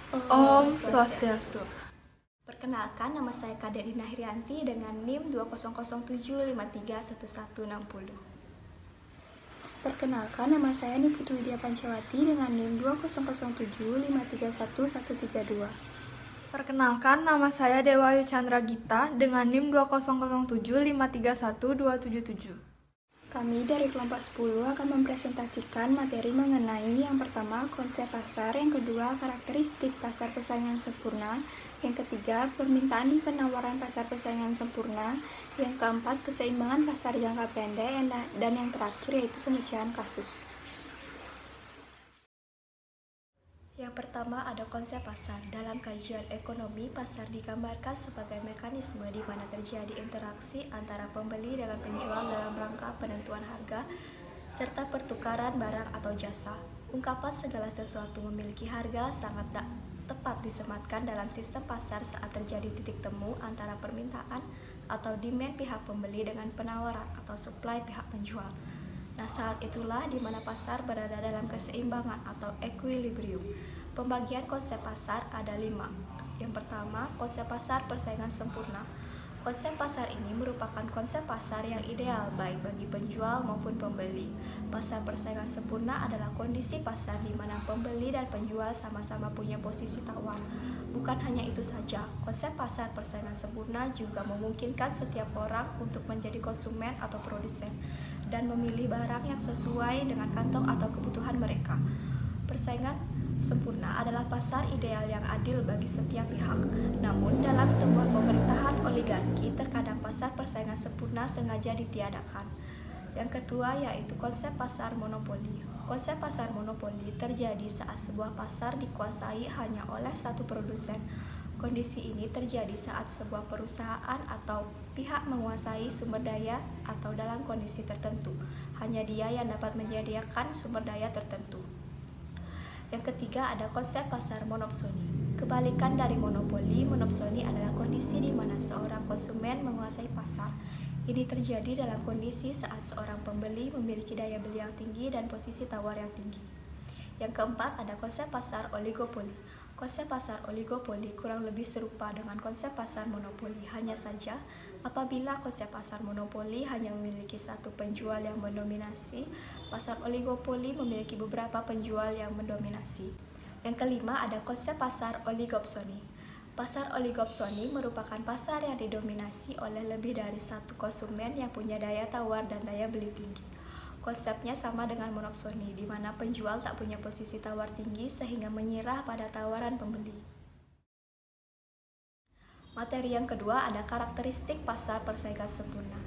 Om Swastiastu. Perkenalkan, nama saya Kade Dina Hirianti dengan NIM 20075311160. Perkenalkan, nama saya Niputu Widya Pancawati dengan NIM 20075311132. Perkenalkan, nama saya Dewayu Chandra Gita dengan NIM 20075312277. Kami dari kelompok 10 akan mempresentasikan materi mengenai yang pertama konsep pasar, yang kedua karakteristik pasar persaingan sempurna, yang ketiga permintaan penawaran pasar persaingan sempurna, yang keempat keseimbangan pasar jangka pendek, dan yang terakhir yaitu pemecahan kasus. Yang pertama ada konsep pasar. Dalam kajian ekonomi, pasar digambarkan sebagai mekanisme di mana terjadi interaksi antara pembeli dengan penjual dalam rangka penentuan harga serta pertukaran barang atau jasa. Ungkapan segala sesuatu memiliki harga sangat tepat disematkan dalam sistem pasar saat terjadi titik temu antara permintaan atau demand pihak pembeli dengan penawaran atau supply pihak penjual. Nah, saat itulah di mana pasar berada dalam keseimbangan atau equilibrium. Pembagian konsep pasar ada 5. Yang pertama, konsep pasar persaingan sempurna. Konsep pasar ini merupakan konsep pasar yang ideal baik bagi penjual maupun pembeli. Pasar persaingan sempurna adalah kondisi pasar di mana pembeli dan penjual sama-sama punya posisi tawar. Bukan hanya itu saja, konsep pasar persaingan sempurna juga memungkinkan setiap orang untuk menjadi konsumen atau produsen dan memilih barang yang sesuai dengan kantong atau kebutuhan mereka. Persaingan sempurna adalah pasar ideal yang adil bagi setiap pihak. Namun, dalam sebuah pemerintahan oligarki, terkadang pasar persaingan sempurna sengaja ditiadakan. Yang kedua yaitu konsep pasar monopoli. Konsep pasar monopoli terjadi saat sebuah pasar dikuasai hanya oleh satu produsen. Kondisi ini terjadi saat sebuah perusahaan atau pihak menguasai sumber daya atau dalam kondisi tertentu, hanya dia yang dapat menyediakan sumber daya tertentu. Yang ketiga ada konsep pasar monopsoni. Kebalikan dari monopoli, monopsoni adalah kondisi di mana seorang konsumen menguasai pasar. Ini terjadi dalam kondisi saat seorang pembeli memiliki daya beli yang tinggi dan posisi tawar yang tinggi. Yang keempat ada konsep pasar oligopoli. Konsep pasar oligopoli kurang lebih serupa dengan konsep pasar monopoli. Hanya saja, apabila konsep pasar monopoli hanya memiliki satu penjual yang mendominasi, pasar oligopoli memiliki beberapa penjual yang mendominasi. Yang kelima ada konsep pasar oligopsoni. Pasar oligopsoni merupakan pasar yang didominasi oleh lebih dari satu konsumen yang punya daya tawar dan daya beli tinggi. Konsepnya sama dengan monopsoni, di mana penjual tak punya posisi tawar tinggi sehingga menyerah pada tawaran pembeli. Materi yang kedua ada karakteristik pasar persaingan sempurna.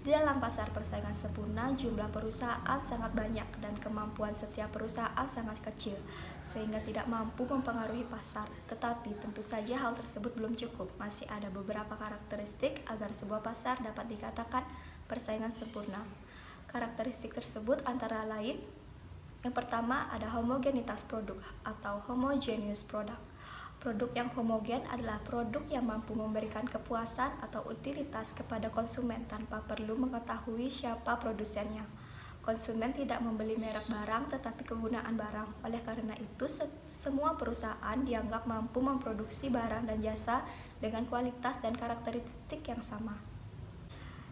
Di dalam pasar persaingan sempurna, jumlah perusahaan sangat banyak dan kemampuan setiap perusahaan sangat kecil, sehingga tidak mampu mempengaruhi pasar. Tetapi tentu saja hal tersebut belum cukup. Masih ada beberapa karakteristik agar sebuah pasar dapat dikatakan persaingan sempurna. Karakteristik tersebut antara lain, yang pertama ada homogenitas produk atau homogeneous product. Produk yang homogen adalah produk yang mampu memberikan kepuasan atau utilitas kepada konsumen tanpa perlu mengetahui siapa produsennya. Konsumen tidak membeli merek barang tetapi kegunaan barang. Oleh karena itu, semua perusahaan dianggap mampu memproduksi barang dan jasa dengan kualitas dan karakteristik yang sama.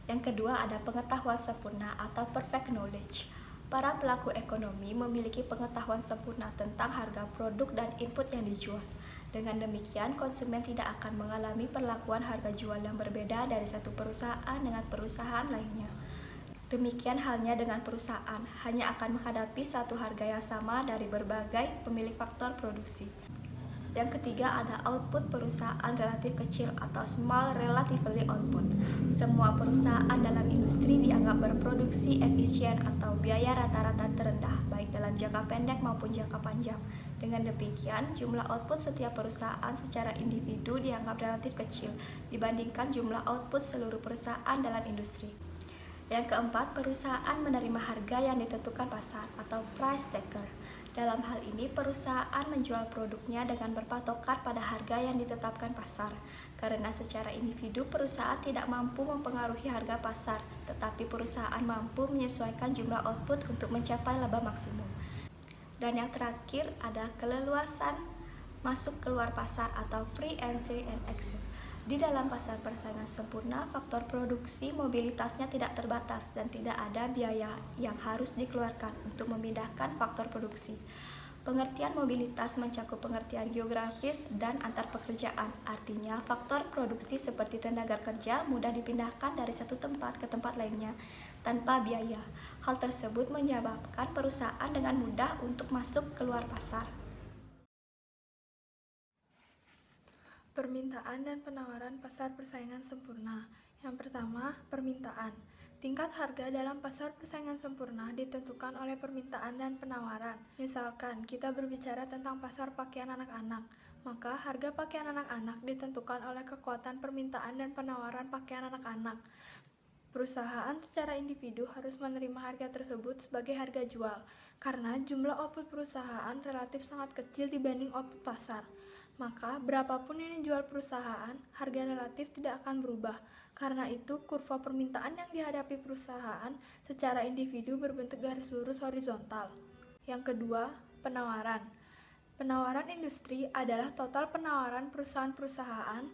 Yang kedua ada pengetahuan sempurna atau perfect knowledge. Para pelaku ekonomi memiliki pengetahuan sempurna tentang harga produk dan input yang dijual. Dengan demikian, konsumen tidak akan mengalami perlakuan harga jual yang berbeda dari satu perusahaan dengan perusahaan lainnya. Demikian halnya dengan perusahaan, hanya akan menghadapi satu harga yang sama dari berbagai pemilik faktor produksi. Yang ketiga ada output perusahaan relatif kecil atau small relatively output. Semua perusahaan dalam industri dianggap berproduksi efisien atau biaya rata-rata terendah, baik dalam jangka pendek maupun jangka panjang. Dengan demikian, jumlah output setiap perusahaan secara individu dianggap relatif kecil dibandingkan jumlah output seluruh perusahaan dalam industri. Yang keempat, perusahaan menerima harga yang ditentukan pasar atau price taker. Dalam hal ini, perusahaan menjual produknya dengan berpatokan pada harga yang ditetapkan pasar. Karena secara individu, perusahaan tidak mampu mempengaruhi harga pasar, tetapi perusahaan mampu menyesuaikan jumlah output untuk mencapai laba maksimum. Dan yang terakhir ada keleluasan Masuk keluar pasar atau free entry and exit. Di dalam pasar persaingan sempurna, faktor produksi mobilitasnya tidak terbatas dan tidak ada biaya yang harus dikeluarkan untuk memindahkan faktor produksi. Pengertian mobilitas mencakup pengertian geografis dan antar pekerjaan. Artinya, faktor produksi seperti tenaga kerja mudah dipindahkan dari satu tempat ke tempat lainnya tanpa biaya. Hal tersebut menyebabkan perusahaan dengan mudah untuk masuk keluar pasar. Permintaan dan penawaran pasar persaingan sempurna. Yang pertama, permintaan. Tingkat harga dalam pasar persaingan sempurna ditentukan oleh permintaan dan penawaran. Misalkan, kita berbicara tentang pasar pakaian anak-anak, maka harga pakaian anak-anak ditentukan oleh kekuatan permintaan dan penawaran pakaian anak-anak. Perusahaan secara individu harus menerima harga tersebut sebagai harga jual, karena jumlah output perusahaan relatif sangat kecil dibanding output pasar. Maka, berapapun yang dijual perusahaan, harga relatif tidak akan berubah. Karena itu, kurva permintaan yang dihadapi perusahaan secara individu berbentuk garis lurus horizontal. Yang kedua, penawaran. Penawaran industri adalah total penawaran perusahaan-perusahaan.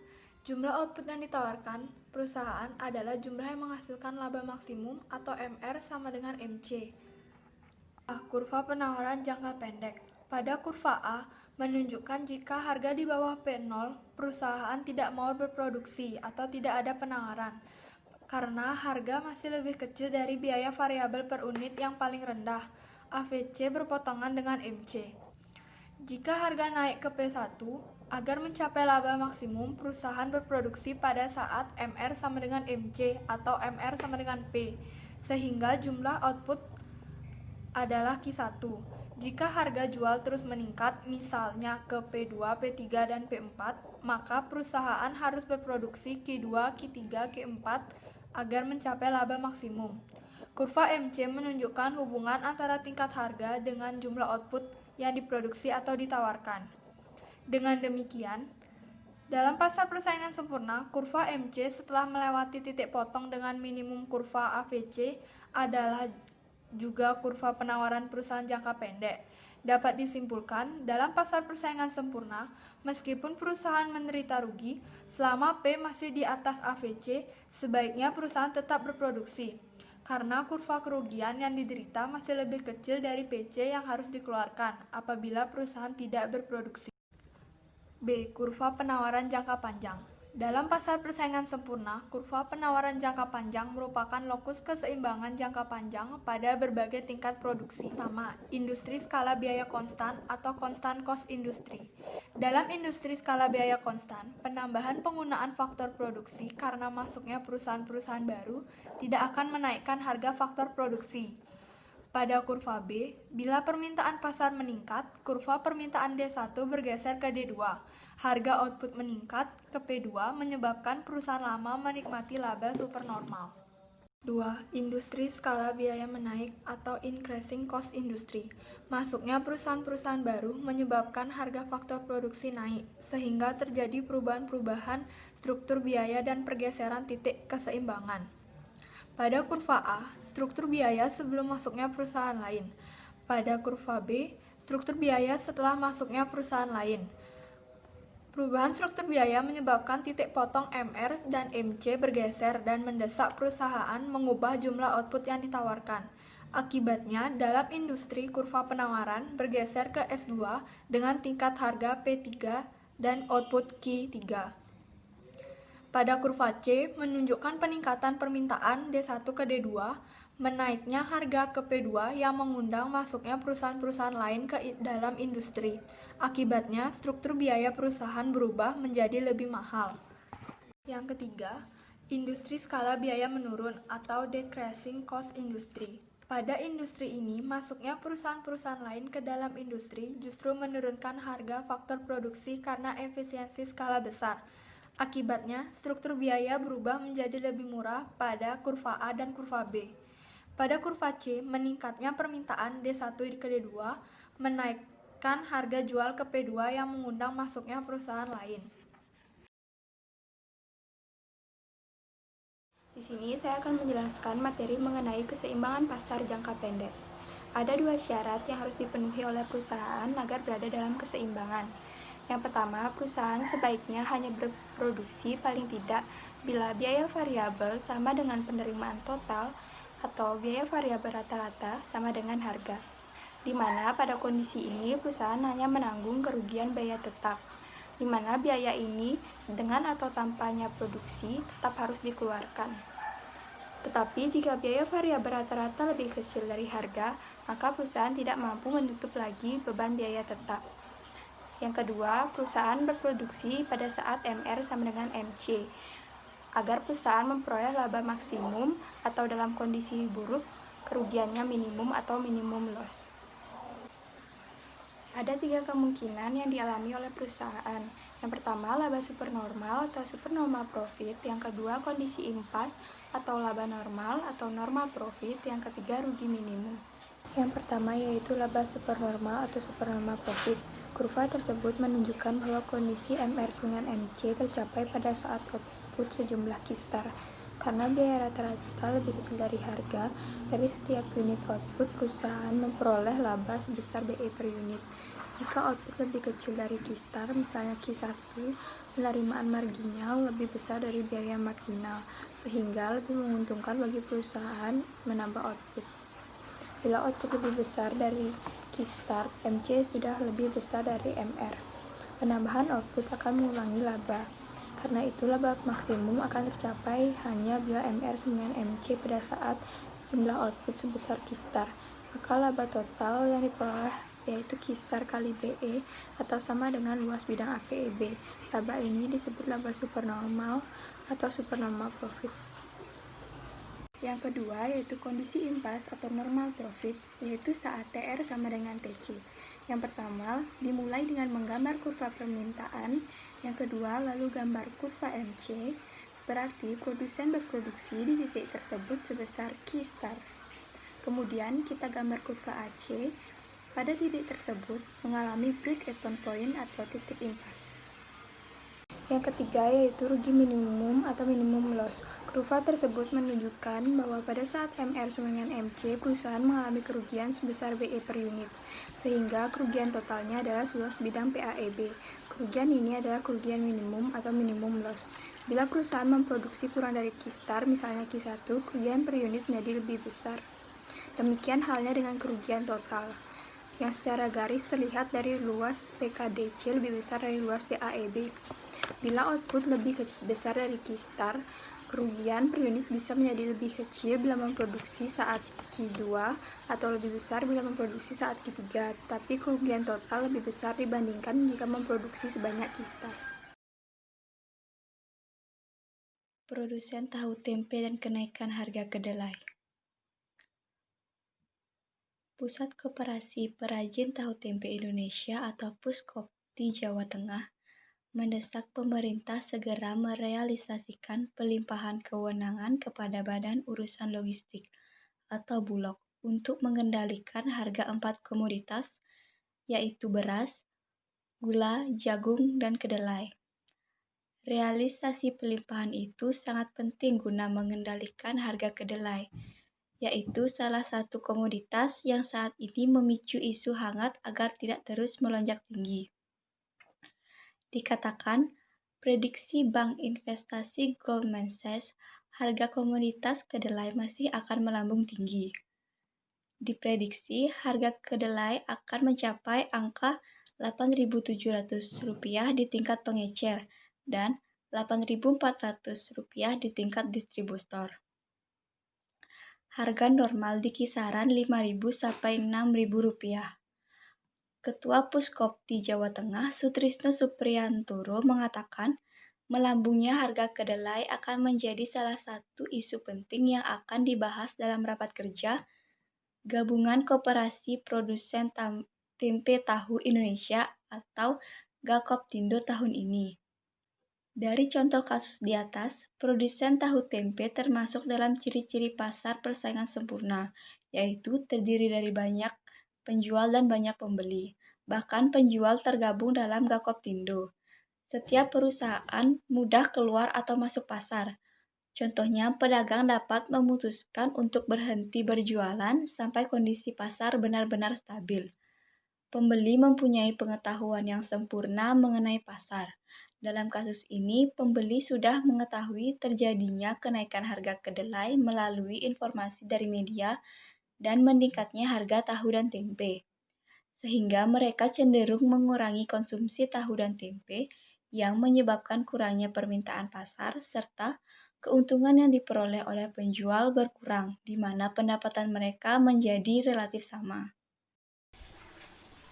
Jumlah output yang ditawarkan perusahaan adalah jumlah yang menghasilkan laba maksimum atau MR sama dengan MC. Kurva penawaran jangka pendek. Pada kurva A, menunjukkan jika harga di bawah P0, perusahaan tidak mau berproduksi atau tidak ada penawaran, karena harga masih lebih kecil dari biaya variabel per unit yang paling rendah, AVC berpotongan dengan MC. Jika harga naik ke P1, agar mencapai laba maksimum, perusahaan berproduksi pada saat MR sama dengan MC atau MR sama dengan P, sehingga jumlah output adalah Q1. Jika harga jual terus meningkat, misalnya ke P2, P3, dan P4, maka perusahaan harus berproduksi Q2, Q3, Q4 agar mencapai laba maksimum. Kurva MC menunjukkan hubungan antara tingkat harga dengan jumlah output yang diproduksi atau ditawarkan. Dengan demikian, dalam pasar persaingan sempurna, kurva MC setelah melewati titik potong dengan minimum kurva AVC adalah juga kurva penawaran perusahaan jangka pendek. Dapat disimpulkan, dalam pasar persaingan sempurna, meskipun perusahaan menderita rugi, selama P masih di atas AVC, sebaiknya perusahaan tetap berproduksi, karena kurva kerugian yang diderita masih lebih kecil dari PC yang harus dikeluarkan apabila perusahaan tidak berproduksi. B. Kurva penawaran jangka panjang. Dalam pasar persaingan sempurna, kurva penawaran jangka panjang merupakan lokus keseimbangan jangka panjang pada berbagai tingkat produksi. Pertama, industri skala biaya konstan atau constant cost industry. Dalam industri skala biaya konstan, penambahan penggunaan faktor produksi karena masuknya perusahaan-perusahaan baru tidak akan menaikkan harga faktor produksi. Pada kurva B, bila permintaan pasar meningkat, kurva permintaan D1 bergeser ke D2. Harga output meningkat ke P2 menyebabkan perusahaan lama menikmati laba supernormal. 2. Industri skala biaya menaik atau increasing cost industry. Masuknya perusahaan-perusahaan baru menyebabkan harga faktor produksi naik, sehingga terjadi perubahan-perubahan struktur biaya dan pergeseran titik keseimbangan. Pada kurva A, struktur biaya sebelum masuknya perusahaan lain. Pada kurva B, struktur biaya setelah masuknya perusahaan lain. Perubahan struktur biaya menyebabkan titik potong MR dan MC bergeser dan mendesak perusahaan mengubah jumlah output yang ditawarkan. Akibatnya, dalam industri kurva penawaran bergeser ke S2 dengan tingkat harga P3 dan output Q3. Pada kurva C menunjukkan peningkatan permintaan D1 ke D2, menaiknya harga ke P2 yang mengundang masuknya perusahaan-perusahaan lain ke dalam industri. Akibatnya, struktur biaya perusahaan berubah menjadi lebih mahal. Yang ketiga, industri skala biaya menurun atau decreasing cost industry. Pada industri ini, masuknya perusahaan-perusahaan lain ke dalam industri justru menurunkan harga faktor produksi karena efisiensi skala besar. Akibatnya, struktur biaya berubah menjadi lebih murah pada kurva A dan kurva B. Pada kurva C, meningkatnya permintaan D1 ke D2 menaikkan harga jual ke P2 yang mengundang masuknya perusahaan lain. Di sini saya akan menjelaskan materi mengenai keseimbangan pasar jangka pendek. Ada dua syarat yang harus dipenuhi oleh perusahaan agar berada dalam keseimbangan. Yang pertama, perusahaan sebaiknya hanya berproduksi paling tidak bila biaya variabel sama dengan penerimaan total atau biaya variabel rata-rata sama dengan harga. Di mana pada kondisi ini perusahaan hanya menanggung kerugian biaya tetap, di mana biaya ini dengan atau tanpanya produksi tetap harus dikeluarkan. Tetapi jika biaya variabel rata-rata lebih kecil dari harga, maka perusahaan tidak mampu menutup lagi beban biaya tetap. Yang kedua, perusahaan berproduksi pada saat MR sama dengan MC, agar perusahaan memperoleh laba maksimum atau dalam kondisi buruk, kerugiannya minimum atau minimum loss. Ada 3 kemungkinan yang dialami oleh perusahaan. Yang pertama, laba supernormal atau supernormal profit. Yang kedua, kondisi impas atau laba normal atau normal profit. Yang ketiga, rugi minimum. Yang pertama yaitu laba supernormal atau supernormal profit. Kurva tersebut menunjukkan bahwa kondisi MR dengan MC tercapai pada saat output sejumlah Q-star. Karena biaya rata-rata lebih kecil dari harga, dari setiap unit output perusahaan memperoleh laba sebesar BE per unit. Jika output lebih kecil dari Q-star, misalnya Q1, penerimaan marginal lebih besar dari biaya marginal, sehingga lebih menguntungkan bagi perusahaan menambah output. Bila output lebih besar dari Q-star, MC sudah lebih besar dari MR. Penambahan output akan mengurangi laba. Karena itu, laba maksimum akan tercapai hanya bila MR sama dengan MC pada saat jumlah output sebesar Q-star. Maka laba total yang diperoleh yaitu Q-star kali BE atau sama dengan luas bidang APEB. Laba ini disebut laba supernormal atau supernormal profit. Yang kedua yaitu kondisi impas atau normal profit, yaitu saat TR sama dengan TC. Yang pertama, dimulai dengan menggambar kurva permintaan. Yang kedua, lalu gambar kurva MC, berarti produsen berproduksi di titik tersebut sebesar Q-star. Kemudian kita gambar kurva AC, pada titik tersebut mengalami break-even point atau titik impas. Yang ketiga yaitu rugi minimum atau minimum loss. Kurva tersebut menunjukkan bahwa pada saat MR sama dengan MC, perusahaan mengalami kerugian sebesar BE per unit, sehingga kerugian totalnya adalah luas bidang PAEB. Kerugian ini adalah kerugian minimum atau minimum loss. Bila perusahaan memproduksi kurang dari Q-star, misalnya Q1, kerugian per unit menjadi lebih besar. Demikian halnya dengan kerugian total, yang secara garis terlihat dari luas PKDC lebih besar dari luas PAEB. Bila output lebih besar dari Q-star, kerugian per unit bisa menjadi lebih kecil bila memproduksi saat Q2 atau lebih besar bila memproduksi saat Q3, tapi kerugian total lebih besar dibandingkan jika memproduksi sebanyak Q-star. Produsen tahu tempe dan kenaikan harga kedelai. Pusat Koperasi Perajin Tahu Tempe Indonesia atau Puskopti Jawa Tengah mendesak pemerintah segera merealisasikan pelimpahan kewenangan kepada Badan Urusan Logistik atau Bulog untuk mengendalikan harga 4 komoditas, yaitu beras, gula, jagung, dan kedelai. Realisasi pelimpahan itu sangat penting guna mengendalikan harga kedelai, yaitu salah satu komoditas yang saat ini memicu isu hangat agar tidak terus melonjak tinggi. Dikatakan, prediksi Bank Investasi Goldman Sachs, harga komoditas kedelai masih akan melambung tinggi. Diprediksi harga kedelai akan mencapai angka Rp8.700 di tingkat pengecer dan Rp8.400 di tingkat distributor. Harga normal di kisaran Rp5.000 sampai Rp6.000. Ketua Puskopti Jawa Tengah, Sutrisno Supriyantoro, mengatakan melambungnya harga kedelai akan menjadi salah satu isu penting yang akan dibahas dalam rapat kerja Gabungan Koperasi Produsen Tempe Tahu Indonesia atau Gakoptindo tahun ini. Dari contoh kasus di atas, produsen tahu tempe termasuk dalam ciri-ciri pasar persaingan sempurna, yaitu terdiri dari banyak penjual dan banyak pembeli. Bahkan penjual tergabung dalam Gakoptindo. Setiap perusahaan mudah keluar atau masuk pasar. Contohnya, pedagang dapat memutuskan untuk berhenti berjualan sampai kondisi pasar benar-benar stabil. pembeli mempunyai pengetahuan yang sempurna mengenai pasar. Dalam kasus ini, pembeli sudah mengetahui terjadinya kenaikan harga kedelai melalui informasi dari media dan meningkatnya harga tahu dan tempe, sehingga mereka cenderung mengurangi konsumsi tahu dan tempe yang menyebabkan kurangnya permintaan pasar serta keuntungan yang diperoleh oleh penjual berkurang, di mana pendapatan mereka menjadi relatif sama.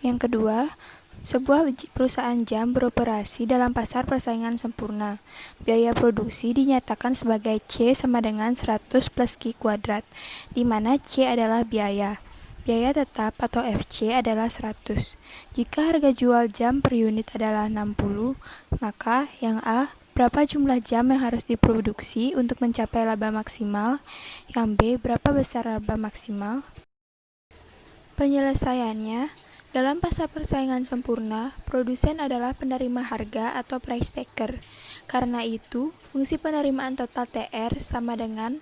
Yang kedua, sebuah perusahaan jam beroperasi dalam pasar persaingan sempurna. Biaya produksi dinyatakan sebagai C sama dengan 100 plus Q kuadrat, di mana C adalah biaya. Biaya tetap atau FC adalah 100. Jika harga jual jam per unit adalah 60, maka yang A, berapa jumlah jam yang harus diproduksi untuk mencapai laba maksimal? Yang B, berapa besar laba maksimal? Penyelesaiannya, dalam pasar persaingan sempurna, produsen adalah penerima harga atau price taker. Karena itu, fungsi penerimaan total TR sama dengan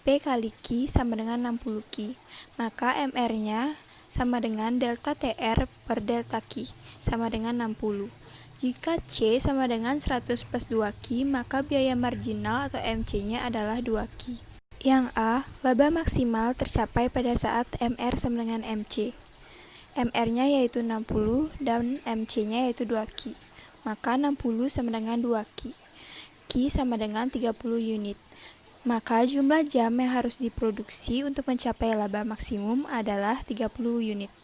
P kali Q sama dengan 60 Q. Maka MR-nya sama dengan delta TR per delta Q sama dengan 60. Jika C sama dengan 100 plus 2 Q, maka biaya marginal atau MC-nya adalah 2 Q. Yang A, laba maksimal tercapai pada saat MR sama dengan MC. MR-nya yaitu 60 dan MC-nya yaitu 2Q. Maka 60 sama dengan 2Q. Q sama dengan 30 unit. Maka jumlah jam yang harus diproduksi untuk mencapai laba maksimum adalah 30 unit.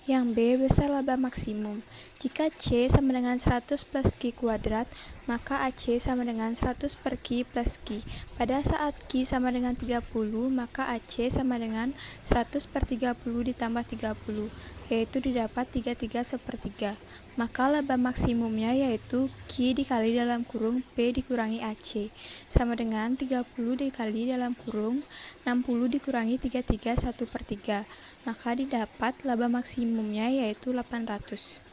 Yang B, besar laba maksimum. Jika C sama dengan 100 plus Q kuadrat, maka AC sama dengan 100 per Q plus Q. Pada saat Q sama dengan 30, maka AC sama dengan 100 per 30 ditambah 30, yaitu didapat 33/3. Maka laba maksimumnya yaitu Q dikali dalam kurung P dikurangi AC, sama dengan 30 dikali dalam kurung 60 dikurangi 33 1/3. Maka didapat laba maksimumnya yaitu 800.